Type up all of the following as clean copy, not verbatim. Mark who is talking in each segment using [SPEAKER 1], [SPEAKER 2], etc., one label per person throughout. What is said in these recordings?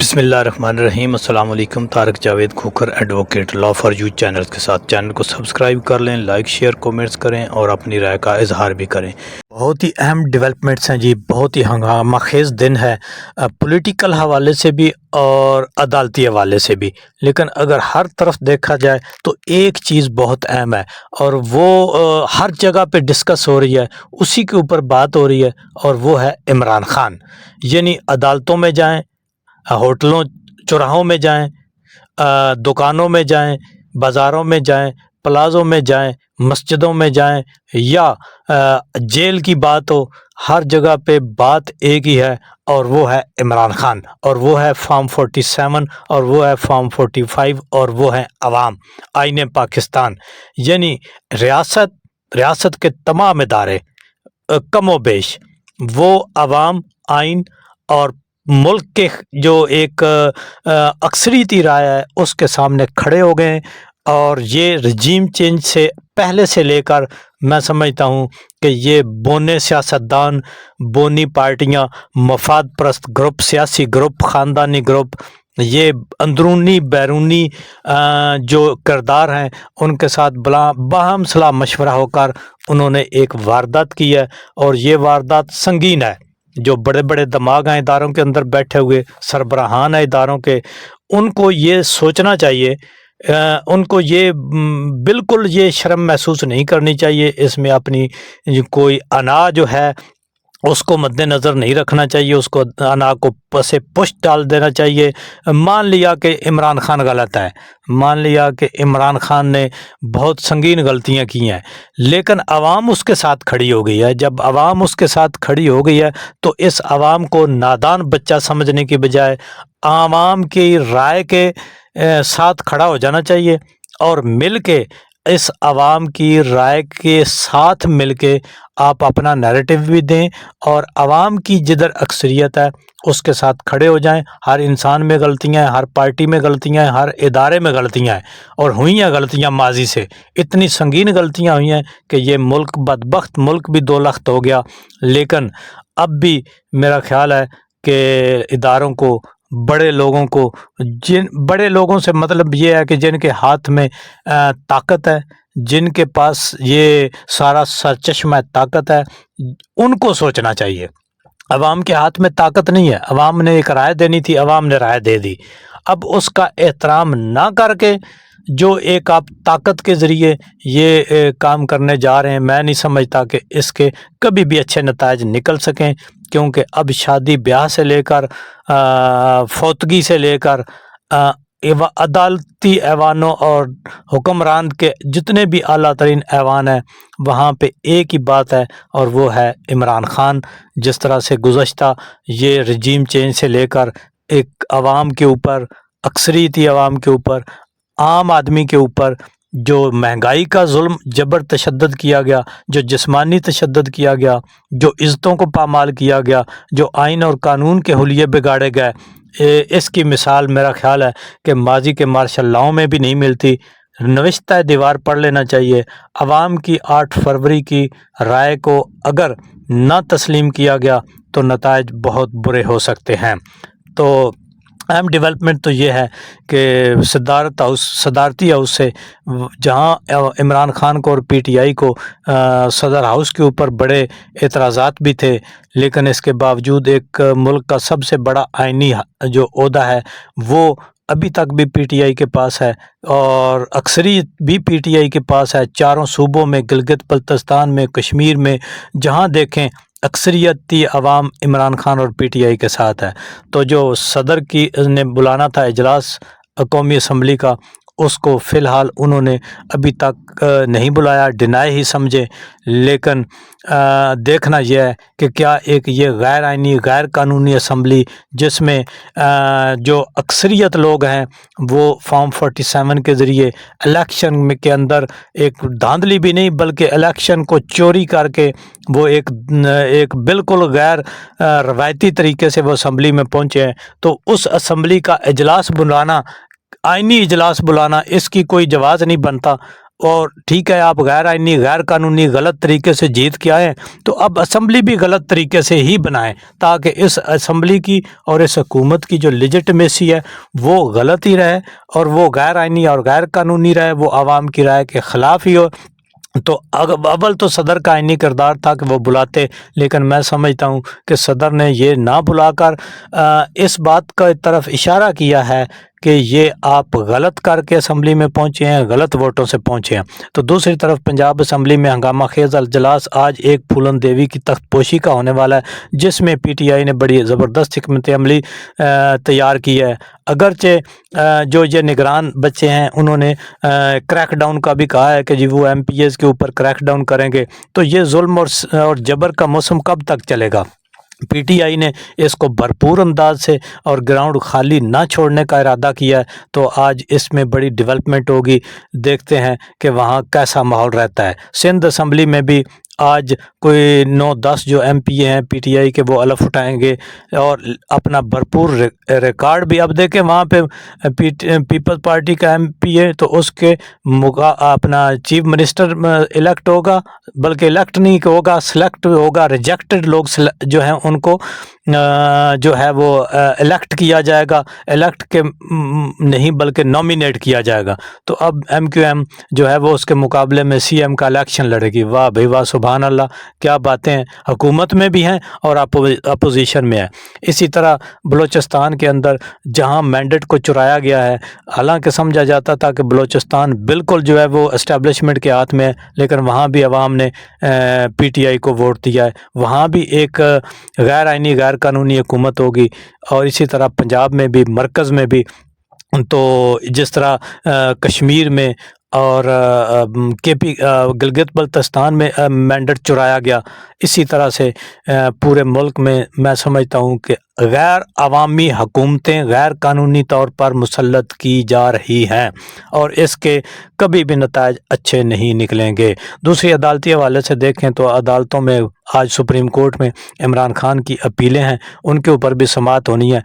[SPEAKER 1] بسم اللہ الرحمن الرحیم۔ السلام علیکم۔ Tariq Javed Khokhar advocate law for you channel کے ساتھ چینل کو سبسکرائب کر لیں، لائک شیئر کومنٹس کریں اور اپنی رائے کا اظہار بھی کریں۔ بہت ہی اہم ڈیولپمنٹس ہیں جی، بہت ہی ہنگامہ خیز دن ہے پولیٹیکل حوالے سے بھی اور عدالتی حوالے سے بھی، لیکن اگر ہر طرف دیکھا جائے تو ایک چیز بہت اہم ہے اور وہ ہر جگہ پہ ڈسکس ہو رہی ہے، اسی کے اوپر بات ہو رہی ہے، اور وہ ہے عمران خان۔ یعنی عدالتوں میں جائیں، ہوٹلوں چوراہوں میں جائیں، دکانوں میں جائیں، بازاروں میں جائیں، پلازوں میں جائیں، مسجدوں میں جائیں، یا جیل کی بات ہو، ہر جگہ پہ بات ایک ہی ہے، اور وہ ہے عمران خان، اور وہ ہے فارم 47، اور وہ ہے فارم 45، اور وہ ہے عوام، آئین پاکستان۔ یعنی ریاست کے تمام ادارے کم و بیش وہ عوام، آئین اور ملک کے جو ایک اکثریتی رائے ہے اس کے سامنے کھڑے ہو گئے ہیں، اور یہ رجیم چینج سے پہلے سے لے کر میں سمجھتا ہوں کہ یہ بونے سیاستدان، بونی پارٹیاں، مفاد پرست گروپ، سیاسی گروپ، خاندانی گروپ، یہ اندرونی بیرونی جو کردار ہیں ان کے ساتھ باہم صلاح مشورہ ہو کر انہوں نے ایک واردات کی ہے، اور یہ واردات سنگین ہے۔ جو بڑے بڑے دماغ ہیں اداروں کے اندر بیٹھے ہوئے، سربراہان ہیں اداروں کے، ان کو یہ سوچنا چاہیے، ان کو یہ بالکل یہ شرم محسوس نہیں کرنی چاہیے، اس میں اپنی کوئی انا جو ہے اس کو مد نظر نہیں رکھنا چاہیے، اس کو انا کو پسے پشت ڈال دینا چاہیے۔ مان لیا کہ عمران خان غلط ہے، مان لیا کہ عمران خان نے بہت سنگین غلطیاں کی ہیں، لیکن عوام اس کے ساتھ کھڑی ہو گئی ہے۔ جب عوام اس کے ساتھ کھڑی ہو گئی ہے تو اس عوام کو نادان بچہ سمجھنے کی بجائے عوام کی رائے کے ساتھ کھڑا ہو جانا چاہیے، اور مل کے اس عوام کی رائے کے ساتھ مل کے آپ اپنا نیریٹو بھی دیں، اور عوام کی جدھر اکثریت ہے اس کے ساتھ کھڑے ہو جائیں۔ ہر انسان میں غلطیاں ہیں، ہر پارٹی میں غلطیاں ہیں، ہر ادارے میں غلطیاں ہیں، اور ہوئی ہیں غلطیاں ماضی سے، اتنی سنگین غلطیاں ہوئی ہیں کہ یہ ملک بدبخت ملک بھی دو لخت ہو گیا۔ لیکن اب بھی میرا خیال ہے کہ اداروں کو، بڑے لوگوں کو، بڑے لوگوں سے مطلب یہ ہے کہ جن کے ہاتھ میں طاقت ہے، جن کے پاس یہ سارا سرچشمہ طاقت ہے، ان کو سوچنا چاہیے۔ عوام کے ہاتھ میں طاقت نہیں ہے، عوام نے ایک رائے دینی تھی، عوام نے رائے دے دی۔ اب اس کا احترام نہ کر کے جو ایک آپ طاقت کے ذریعے یہ کام کرنے جا رہے ہیں، میں نہیں سمجھتا کہ اس کے کبھی بھی اچھے نتائج نکل سکیں، کیونکہ اب شادی بیاہ سے لے کر فوتگی سے لے کر عدالتی ایوانوں اور حکمران کے جتنے بھی اعلیٰ ترین ایوان ہیں، وہاں پہ ایک ہی بات ہے، اور وہ ہے عمران خان۔ جس طرح سے گزشتہ یہ رجیم چینج سے لے کر ایک عوام کے اوپر، اکثریتی عوام کے اوپر، عام آدمی کے اوپر جو مہنگائی کا ظلم جبر تشدد کیا گیا، جو جسمانی تشدد کیا گیا، جو عزتوں کو پامال کیا گیا، جو آئین اور قانون کے حلیے بگاڑے گئے، اس کی مثال میرا خیال ہے کہ ماضی کے مارشل لاؤں میں بھی نہیں ملتی۔ نوشتہ دیوار پڑھ لینا چاہیے۔ عوام کی 8 فروری کی رائے کو اگر نہ تسلیم کیا گیا تو نتائج بہت برے ہو سکتے ہیں۔ تو اہم ڈیولپمنٹ تو یہ ہے کہ صدارتی ہاؤس سے، جہاں عمران خان کو اور پی ٹی آئی کو صدر ہاؤس کے اوپر بڑے اعتراضات بھی تھے، لیکن اس کے باوجود ایک ملک کا سب سے بڑا آئینی جو عہدہ ہے وہ ابھی تک بھی پی ٹی آئی کے پاس ہے، اور اکثریت بھی پی ٹی آئی کے پاس ہے۔ چاروں صوبوں میں، گلگت بلتستان میں، کشمیر میں، جہاں دیکھیں اکثریتی عوام عمران خان اور پی ٹی آئی کے ساتھ ہے۔ تو جو صدر کی نے بلانا تھا اجلاس قومی اسمبلی کا، اس کو فی الحال انہوں نے ابھی تک نہیں بلایا، ڈینائی ہی سمجھے۔ لیکن دیکھنا یہ ہے کہ کیا ایک یہ غیر آئینی، غیر قانونی اسمبلی، جس میں جو اکثریت لوگ ہیں وہ فارم 47 کے ذریعے الیکشن کے اندر ایک دھاندلی بھی نہیں بلکہ الیکشن کو چوری کر کے وہ ایک بالکل غیر روایتی طریقے سے وہ اسمبلی میں پہنچے ہیں، تو اس اسمبلی کا اجلاس بلانا، آئینی اجلاس بلانا، اس کی کوئی جواز نہیں بنتا۔ اور ٹھیک ہے آپ غیر آئینی غیر قانونی غلط طریقے سے جیت کے آئیں تو اب اسمبلی بھی غلط طریقے سے ہی بنائیں تاکہ اس اسمبلی کی اور اس حکومت کی جو لیجٹمیسی ہے وہ غلط ہی رہے اور وہ غیر آئینی اور غیر قانونی رہے، وہ عوام کی رائے کے خلاف ہی ہو۔ تو اول تو صدر کا آئینی کردار تھا کہ وہ بلاتے، لیکن میں سمجھتا ہوں کہ صدر نے یہ نہ بلا کر اس بات کا طرف اشارہ کیا ہے کہ یہ آپ غلط کر کے اسمبلی میں پہنچے ہیں، غلط ووٹوں سے پہنچے ہیں۔ تو دوسری طرف پنجاب اسمبلی میں ہنگامہ خیز اجلاس آج ایک پھولن دیوی کی تخت پوشی کا ہونے والا ہے، جس میں پی ٹی آئی نے بڑی زبردست حکمت عملی تیار کی ہے۔ اگرچہ جو یہ نگران بچے ہیں انہوں نے کریک ڈاؤن کا بھی کہا ہے کہ جی وہ ایم پی ایز کے اوپر کریک ڈاؤن کریں گے، تو یہ ظلم اور جبر کا موسم کب تک چلے گا؟ پی ٹی آئی نے اس کو بھرپور انداز سے اور گراؤنڈ خالی نہ چھوڑنے کا ارادہ کیا ہے، تو آج اس میں بڑی ڈیولپمنٹ ہوگی۔ دیکھتے ہیں کہ وہاں کیسا ماحول رہتا ہے۔ سندھ اسمبلی میں بھی آج کوئی 9-10 جو ایم پی اے ہیں پی ٹی آئی کے وہ حلف اٹھائیں گے اور اپنا بھرپور ریکارڈ بھی، اب دیکھیں وہاں پہ پیپل پارٹی کا ایم پی اے تو اس کے اپنا چیف منسٹر الیکٹ ہوگا، بلکہ الیکٹ نہیں ہوگا، سلیکٹ ہوگا، ریجیکٹڈ لوگ جو ہیں ان کو جو ہے وہ الیکٹ کیا جائے گا، الیکٹ کے نہیں بلکہ نامینیٹ کیا جائے گا۔ تو اب ایم کیو ایم جو ہے وہ اس کے مقابلے میں سی ایم کا الیکشن لڑے گی۔ واہ بھائی واہ، سبحان اللہ، کیا باتیں ہیں، حکومت میں بھی ہیں اور اپوزیشن میں ہے۔ اسی طرح بلوچستان کے اندر جہاں مینڈیٹ کو چرایا گیا ہے، حالانکہ سمجھا جاتا تھا کہ بلوچستان بالکل جو ہے وہ اسٹیبلشمنٹ کے ہاتھ میں ہے، لیکن وہاں بھی عوام نے پی ٹی آئی کو ووٹ دیا ہے، وہاں بھی ایک غیر آئینی غیر قانونی حکومت ہوگی۔ اور اسی طرح پنجاب میں بھی، مرکز میں بھی، تو جس طرح کشمیر میں اور کے پی گلگت بلتستان میں مینڈیٹ چرایا گیا، اسی طرح سے پورے ملک میں سمجھتا ہوں کہ غیر عوامی حکومتیں غیر قانونی طور پر مسلط کی جا رہی ہیں اور اس کے کبھی بھی نتائج اچھے نہیں نکلیں گے۔ دوسری عدالتی حوالے سے دیکھیں تو عدالتوں میں آج سپریم کورٹ میں عمران خان کی اپیلیں ہیں، ان کے اوپر بھی سماعت ہونی ہے،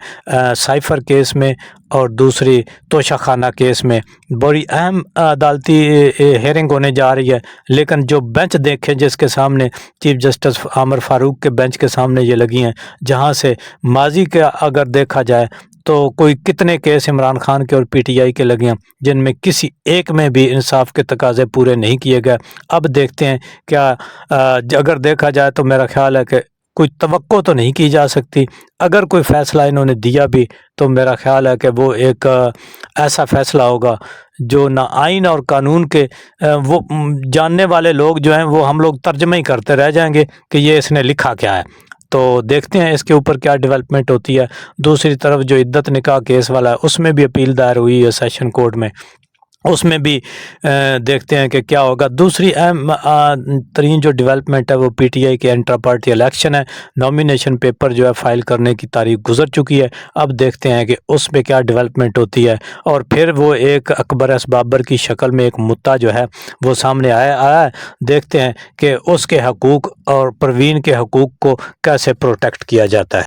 [SPEAKER 1] سائفر کیس میں اور دوسری توشہ خانہ کیس میں بڑی اہم عدالتی ہیئرنگ ہونے جا رہی ہے۔ لیکن جو بینچ دیکھیں جس کے سامنے چیف جسٹس عامر فاروق کے بینچ کے سامنے یہ لگی ہیں، جہاں سے ماضی کا اگر دیکھا جائے تو کوئی کتنے کیس عمران خان کے اور پی ٹی آئی کے لگے ہیں جن میں کسی ایک میں بھی انصاف کے تقاضے پورے نہیں کیے گئے۔ اب دیکھتے ہیں کیا اگر دیکھا جائے تو میرا خیال ہے کہ کوئی توقع تو نہیں کی جا سکتی، اگر کوئی فیصلہ انہوں نے دیا بھی تو میرا خیال ہے کہ وہ ایک ایسا فیصلہ ہوگا جو نہ آئین اور قانون کے وہ جاننے والے لوگ جو ہیں وہ ہم لوگ ترجمہ ہی کرتے رہ جائیں گے کہ یہ اس نے لکھا کیا ہے۔ تو دیکھتے ہیں اس کے اوپر کیا ڈیولپمنٹ ہوتی ہے۔ دوسری طرف جو عدت نکاح کیس والا ہے اس میں بھی اپیل دائر ہوئی ہے سیشن کورٹ میں، اس میں بھی دیکھتے ہیں کہ کیا ہوگا۔ دوسری اہم ترین جو ڈیولپمنٹ ہے وہ پی ٹی آئی کے انٹرا پارٹی الیکشن ہے، نامینیشن پیپر جو ہے فائل کرنے کی تاریخ گزر چکی ہے، اب دیکھتے ہیں کہ اس میں کیا ڈیولپمنٹ ہوتی ہے۔ اور پھر وہ ایک اکبر ایس بابر کی شکل میں ایک مدعا جو ہے وہ سامنے آیا ہے، دیکھتے ہیں کہ اس کے حقوق اور پروین کے حقوق کو کیسے پروٹیکٹ کیا جاتا ہے۔